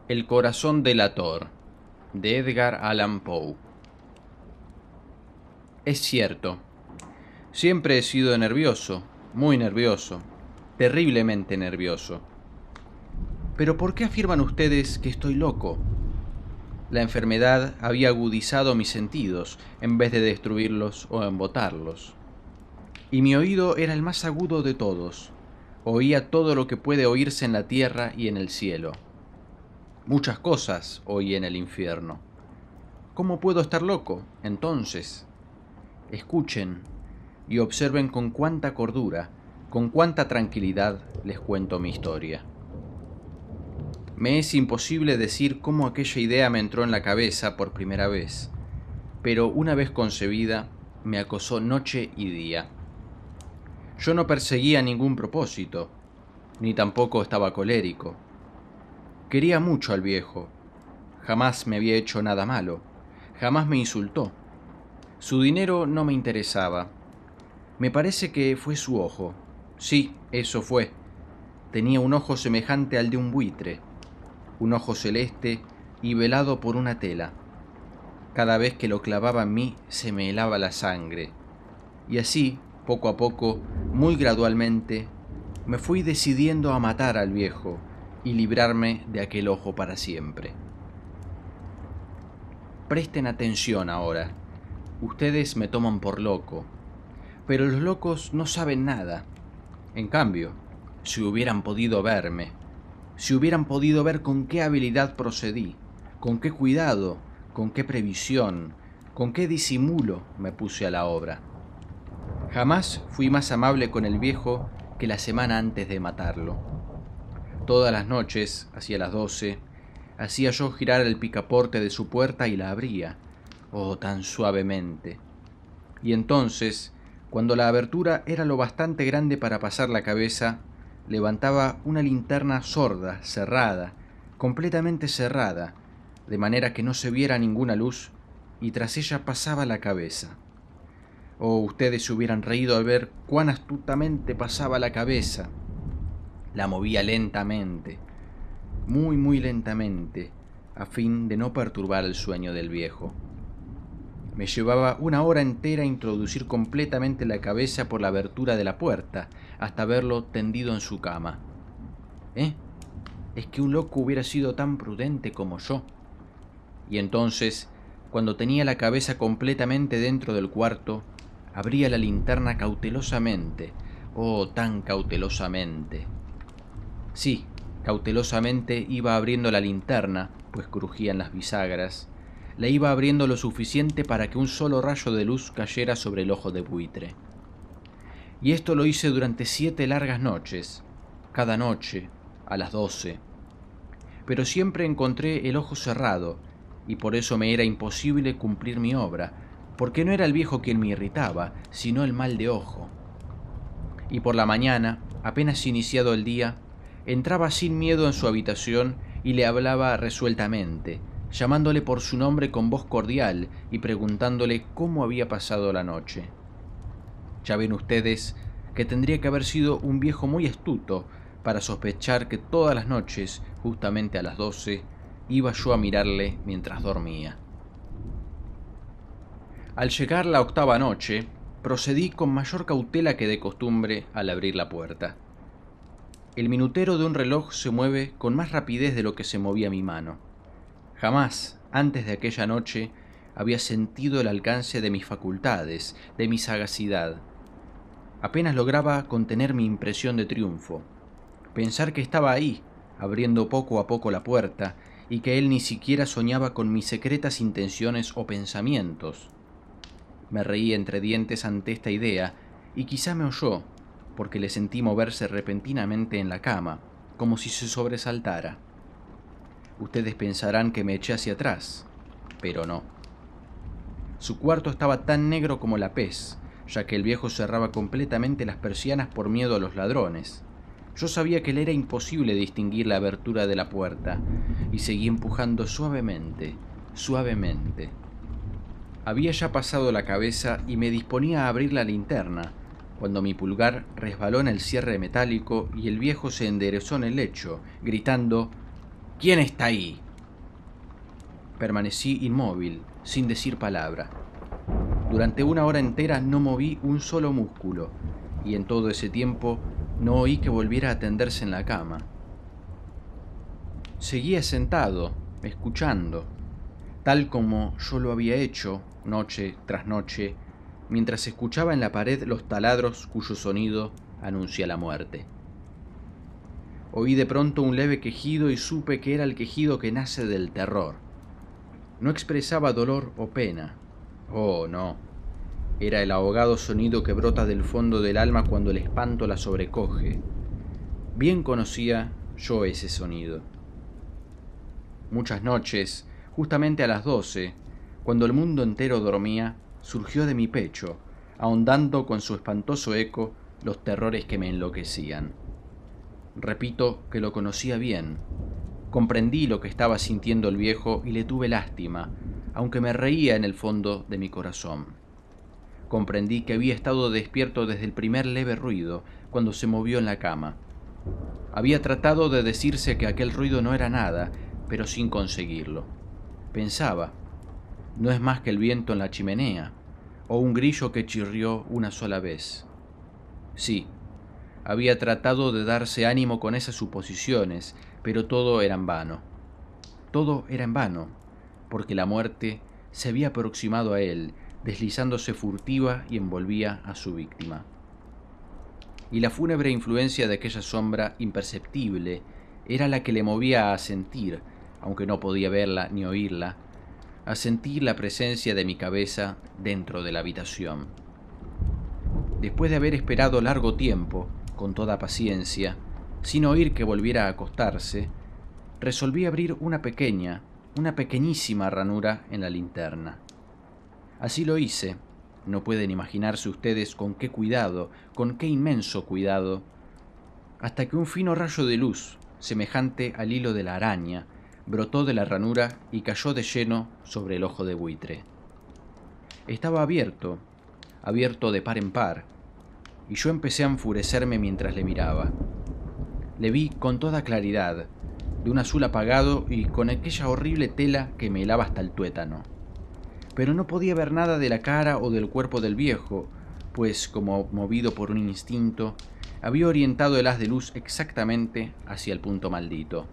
El corazón delator, de Edgar Allan Poe. Es cierto, siempre he sido nervioso, muy nervioso, terriblemente nervioso. Pero ¿por qué afirman ustedes que estoy loco? La enfermedad había agudizado mis sentidos en vez de destruirlos o embotarlos. Y mi oído era el más agudo de todos. Oía todo lo que puede oírse en la tierra y en el cielo. Muchas cosas oí en el infierno. ¿Cómo puedo estar loco, entonces? Escuchen y observen con cuánta cordura, con cuánta tranquilidad les cuento mi historia. Me es imposible decir cómo aquella idea me entró en la cabeza por primera vez, pero una vez concebida, me acosó noche y día. Yo no perseguía ningún propósito, ni tampoco estaba colérico. Quería mucho al viejo. Jamás me había hecho nada malo, jamás me insultó. Su dinero no me interesaba. Me parece que fue su ojo. Sí, eso fue. Tenía un ojo semejante al de un buitre, un ojo celeste y velado por una tela. Cada vez que lo clavaba en mí se me helaba la sangre. Y así, poco a poco, muy gradualmente, me fui decidiendo a matar al viejo y librarme de aquel ojo para siempre. Presten atención ahora. Ustedes me toman por loco, pero los locos no saben nada. En cambio, si hubieran podido verme, si hubieran podido ver con qué habilidad procedí, con qué cuidado, con qué previsión, con qué disimulo me puse a la obra. Jamás fui más amable con el viejo que la semana antes de matarlo. Todas las noches, hacia las 12, hacía yo girar el picaporte de su puerta y la abría, oh, tan suavemente. Y entonces, cuando la abertura era lo bastante grande para pasar la cabeza, levantaba una linterna sorda, cerrada, completamente cerrada, de manera que no se viera ninguna luz, y tras ella pasaba la cabeza. Oh, ustedes se hubieran reído al ver cuán astutamente pasaba la cabeza. La movía lentamente, muy, muy lentamente, a fin de no perturbar el sueño del viejo. Me llevaba una hora entera introducir completamente la cabeza por la abertura de la puerta, hasta verlo tendido en su cama. Es que un loco hubiera sido tan prudente como yo. Y entonces, cuando tenía la cabeza completamente dentro del cuarto, abría la linterna cautelosamente, oh, tan cautelosamente. Sí, cautelosamente iba abriendo la linterna, pues crujían las bisagras. La iba abriendo lo suficiente para que un solo rayo de luz cayera sobre el ojo de buitre. Y esto lo hice durante 7 largas noches, cada noche, a las 12. Pero siempre encontré el ojo cerrado, y por eso me era imposible cumplir mi obra, porque no era el viejo quien me irritaba, sino el mal de ojo. Y por la mañana, apenas iniciado el día, entraba sin miedo en su habitación y le hablaba resueltamente, llamándole por su nombre con voz cordial y preguntándole cómo había pasado la noche. Ya ven ustedes que tendría que haber sido un viejo muy astuto para sospechar que todas las noches, justamente a las 12, iba yo a mirarle mientras dormía. Al llegar la 8ª noche, procedí con mayor cautela que de costumbre al abrir la puerta. El minutero de un reloj se mueve con más rapidez de lo que se movía mi mano. Jamás, antes de aquella noche, había sentido el alcance de mis facultades, de mi sagacidad. Apenas lograba contener mi impresión de triunfo. Pensar que estaba ahí, abriendo poco a poco la puerta, y que él ni siquiera soñaba con mis secretas intenciones o pensamientos. Me reí entre dientes ante esta idea, y quizá me oyó, porque le sentí moverse repentinamente en la cama, como si se sobresaltara. Ustedes pensarán que me eché hacia atrás, pero no. Su cuarto estaba tan negro como la pez, ya que el viejo cerraba completamente las persianas por miedo a los ladrones. Yo sabía que le era imposible distinguir la abertura de la puerta, y seguí empujando suavemente, suavemente. Había ya pasado la cabeza y me disponía a abrir la linterna, cuando mi pulgar resbaló en el cierre metálico y el viejo se enderezó en el lecho, gritando: ¿Quién está ahí? Permanecí inmóvil, sin decir palabra. Durante 1 hora entera no moví un solo músculo, y en todo ese tiempo no oí que volviera a tenderse en la cama. Seguía sentado, escuchando, tal como yo lo había hecho noche tras noche, mientras escuchaba en la pared los taladros cuyo sonido anuncia la muerte. Oí de pronto un leve quejido y supe que era el quejido que nace del terror. No expresaba dolor o pena. Oh, no. Era el ahogado sonido que brota del fondo del alma cuando el espanto la sobrecoge. Bien conocía yo ese sonido. Muchas noches, justamente a las 12, cuando el mundo entero dormía, surgió de mi pecho, ahondando con su espantoso eco los terrores que me enloquecían. Repito que lo conocía bien. Comprendí lo que estaba sintiendo el viejo y le tuve lástima, aunque me reía en el fondo de mi corazón. Comprendí que había estado despierto desde el primer leve ruido, cuando se movió en la cama. Había tratado de decirse que aquel ruido no era nada, pero sin conseguirlo. Pensaba, no es más que el viento en la chimenea, o un grillo que chirrió una sola vez. Sí, había tratado de darse ánimo con esas suposiciones, pero todo era en vano. Todo era en vano, porque la muerte se había aproximado a él, deslizándose furtiva y envolvía a su víctima. Y la fúnebre influencia de aquella sombra imperceptible era la que le movía a sentir, aunque no podía verla ni oírla, a sentir la presencia de mi cabeza dentro de la habitación. Después de haber esperado largo tiempo, con toda paciencia, sin oír que volviera a acostarse, resolví abrir una pequeñísima ranura en la linterna. Así lo hice. No pueden imaginarse ustedes con qué cuidado, con qué inmenso cuidado, hasta que un fino rayo de luz, semejante al hilo de la araña, brotó de la ranura y cayó de lleno sobre el ojo de buitre. Estaba abierto de par en par, y yo empecé a enfurecerme mientras le miraba. Le vi con toda claridad, de un azul apagado y con aquella horrible tela que me helaba hasta el tuétano. Pero no podía ver nada de la cara o del cuerpo del viejo, pues, como movido por un instinto, había orientado el haz de luz exactamente hacia el punto maldito.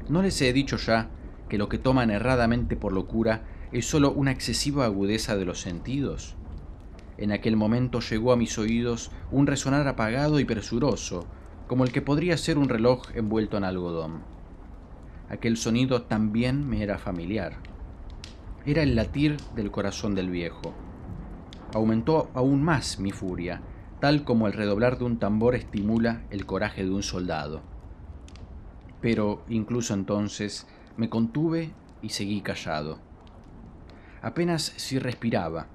¿No les he dicho ya que lo que toman erradamente por locura es solo una excesiva agudeza de los sentidos? En aquel momento llegó a mis oídos un resonar apagado y presuroso, como el que podría ser un reloj envuelto en algodón. Aquel sonido también me era familiar. Era el latir del corazón del viejo. Aumentó aún más mi furia, tal como el redoblar de un tambor estimula el coraje de un soldado. Pero, incluso entonces, me contuve y seguí callado. Apenas si respiraba.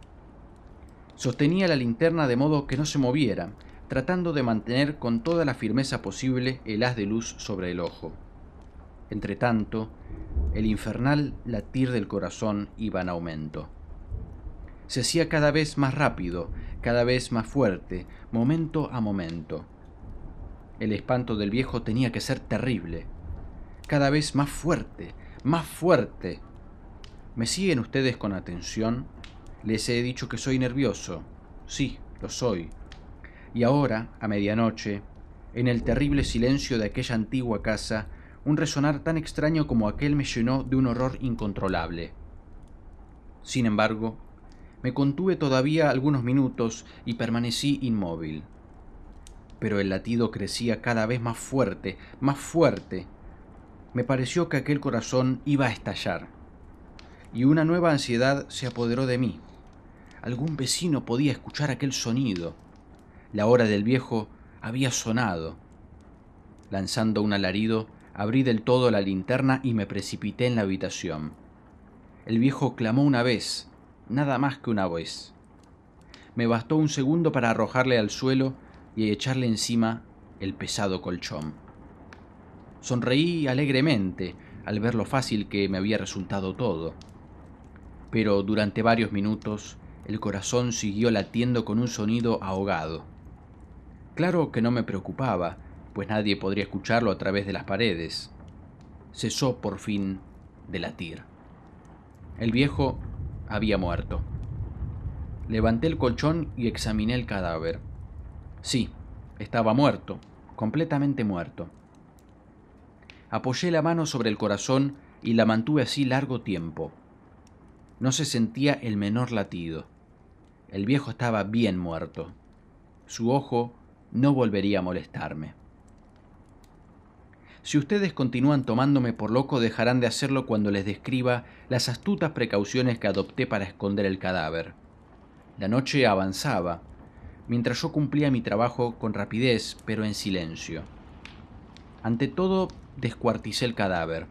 Sostenía la linterna de modo que no se moviera, tratando de mantener con toda la firmeza posible el haz de luz sobre el ojo. Entretanto, el infernal latir del corazón iba en aumento. Se hacía cada vez más rápido, cada vez más fuerte, momento a momento. El espanto del viejo tenía que ser terrible. Cada vez más fuerte, más fuerte. ¿Me siguen ustedes con atención? Les he dicho que soy nervioso. Sí, lo soy. Y ahora, a medianoche, en el terrible silencio de aquella antigua casa, un resonar tan extraño como aquel me llenó de un horror incontrolable. Sin embargo, me contuve todavía algunos minutos y permanecí inmóvil. Pero el latido crecía cada vez más fuerte, más fuerte. Me pareció que aquel corazón iba a estallar. Y una nueva ansiedad se apoderó de mí. Algún vecino podía escuchar aquel sonido. La hora del viejo había sonado. Lanzando un alarido, abrí del todo la linterna y me precipité en la habitación. El viejo clamó una vez, nada más que una vez. Me bastó un segundo para arrojarle al suelo y echarle encima el pesado colchón. Sonreí alegremente al ver lo fácil que me había resultado todo. Pero durante varios minutos el corazón siguió latiendo con un sonido ahogado. Claro que no me preocupaba, pues nadie podría escucharlo a través de las paredes. cesó por fin de latir. El viejo había muerto. Levanté el colchón y examiné el cadáver. Sí, estaba muerto, completamente muerto. Apoyé la mano sobre el corazón y la mantuve así largo tiempo. No se sentía el menor latido. El viejo estaba bien muerto. Su ojo no volvería a molestarme. Si ustedes continúan tomándome por loco, dejarán de hacerlo cuando les describa las astutas precauciones que adopté para esconder el cadáver. La noche avanzaba, mientras yo cumplía mi trabajo con rapidez, pero en silencio. Ante todo, descuarticé el cadáver.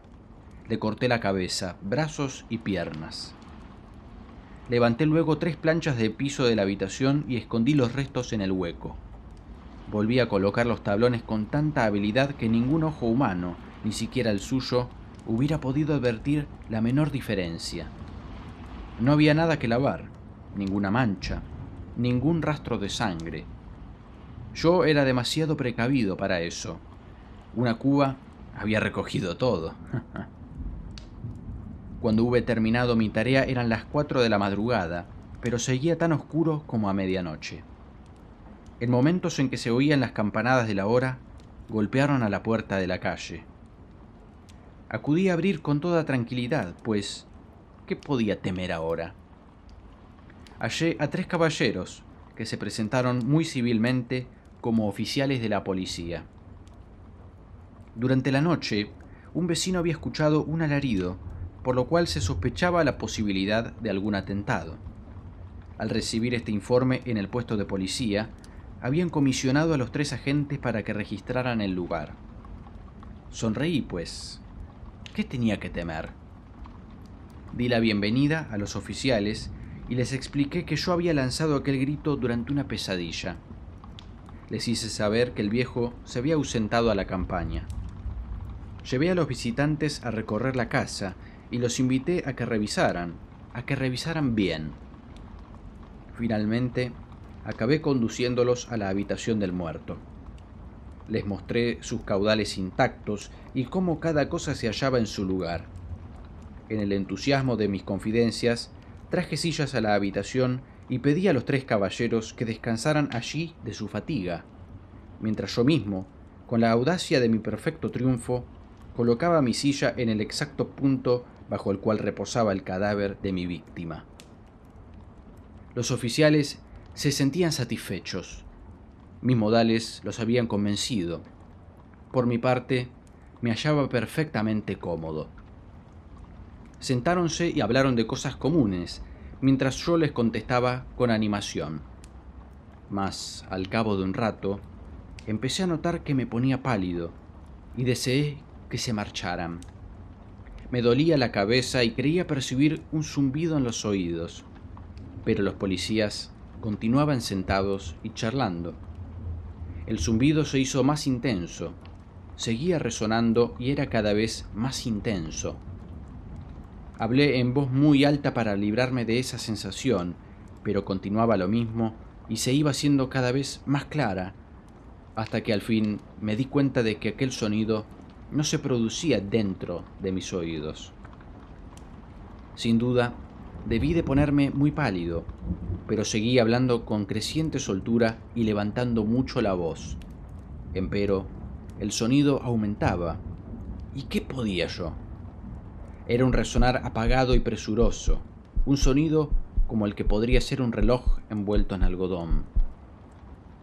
Le corté la cabeza, brazos y piernas. Levanté luego 3 planchas de piso de la habitación y escondí los restos en el hueco. Volví a colocar los tablones con tanta habilidad que ningún ojo humano, ni siquiera el suyo, hubiera podido advertir la menor diferencia. No había nada que lavar, ninguna mancha, ningún rastro de sangre. Yo era demasiado precavido para eso. Una cuba había recogido todo. Cuando hube terminado mi tarea eran las 4 de la madrugada, pero seguía tan oscuro como a medianoche. En momentos en que se oían las campanadas de la hora, golpearon a la puerta de la calle. Acudí a abrir con toda tranquilidad, pues, ¿qué podía temer ahora? Hallé a 3 caballeros que se presentaron muy civilmente como oficiales de la policía. Durante la noche, un vecino había escuchado un alarido, por lo cual se sospechaba la posibilidad de algún atentado. Al recibir este informe en el puesto de policía, habían comisionado a los 3 agentes para que registraran el lugar. Sonreí, pues. ¿Qué tenía que temer? Di la bienvenida a los oficiales y les expliqué que yo había lanzado aquel grito durante una pesadilla. Les hice saber que el viejo se había ausentado a la campaña. Llevé a los visitantes a recorrer la casa y los invité a que revisaran bien. Finalmente, acabé conduciéndolos a la habitación del muerto. Les mostré sus caudales intactos y cómo cada cosa se hallaba en su lugar. En el entusiasmo de mis confidencias, traje sillas a la habitación y pedí a los 3 caballeros que descansaran allí de su fatiga, mientras yo mismo, con la audacia de mi perfecto triunfo, colocaba mi silla en el exacto punto bajo el cual reposaba el cadáver de mi víctima. Los oficiales se sentían satisfechos. Mis modales los habían convencido. Por mi parte, me hallaba perfectamente cómodo. Sentáronse y hablaron de cosas comunes, mientras yo les contestaba con animación. Mas, al cabo de un rato, empecé a notar que me ponía pálido y deseé que se marcharan. Me dolía la cabeza y creía percibir un zumbido en los oídos, pero los policías continuaban sentados y charlando. El zumbido se hizo más intenso, seguía resonando y era cada vez más intenso. Hablé en voz muy alta para librarme de esa sensación, pero continuaba lo mismo y se iba haciendo cada vez más clara, hasta que al fin me di cuenta de que aquel sonido no se producía dentro de mis oídos. Sin duda, debí de ponerme muy pálido, pero seguí hablando con creciente soltura y levantando mucho la voz. Empero, el sonido aumentaba. ¿Y qué podía yo? Era un resonar apagado y presuroso, un sonido como el que podría ser un reloj envuelto en algodón.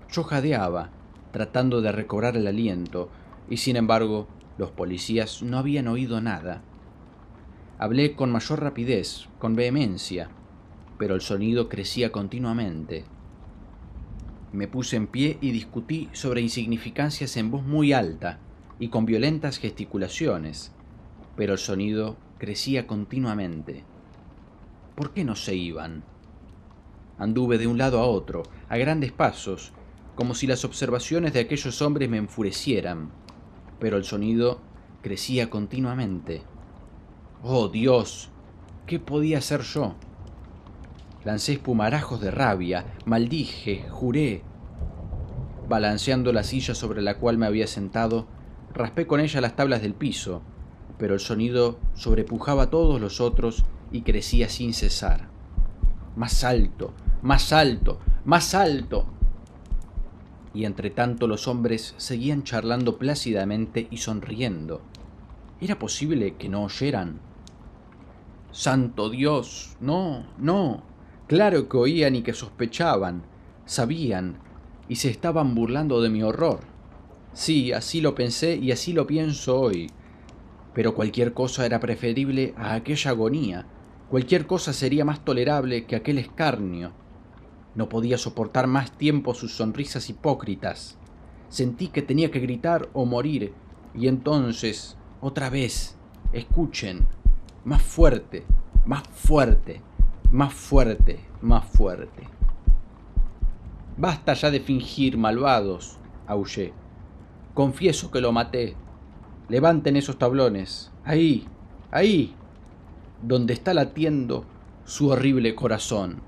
Yo jadeaba, tratando de recobrar el aliento, y sin embargo, los policías no habían oído nada. Hablé con mayor rapidez, con vehemencia, pero el sonido crecía continuamente. Me puse en pie y discutí sobre insignificancias en voz muy alta y con violentas gesticulaciones, pero el sonido crecía continuamente. ¿Por qué no se iban? Anduve de un lado a otro, a grandes pasos, como si las observaciones de aquellos hombres me enfurecieran, pero el sonido crecía continuamente. ¡Oh, Dios! ¿Qué podía hacer yo? Lancé espumarajos de rabia, maldije, juré. Balanceando la silla sobre la cual me había sentado, raspé con ella las tablas del piso, pero el sonido sobrepujaba a todos los otros y crecía sin cesar. Más alto, más alto, más alto. Y entre tanto los hombres seguían charlando plácidamente y sonriendo. ¿Era posible que no oyeran? ¡Santo Dios! No, no. Claro que oían y que sospechaban, sabían, y se estaban burlando de mi horror. Sí, así lo pensé y así lo pienso hoy. Pero cualquier cosa era preferible a aquella agonía. Cualquier cosa sería más tolerable que aquel escarnio. No podía soportar más tiempo sus sonrisas hipócritas. Sentí que tenía que gritar o morir, y entonces, otra vez, escuchen, más fuerte, más fuerte, más fuerte, más fuerte. Basta ya de fingir, malvados, aullé. Confieso que lo maté. Levanten esos tablones, ahí, ahí, donde está latiendo su horrible corazón.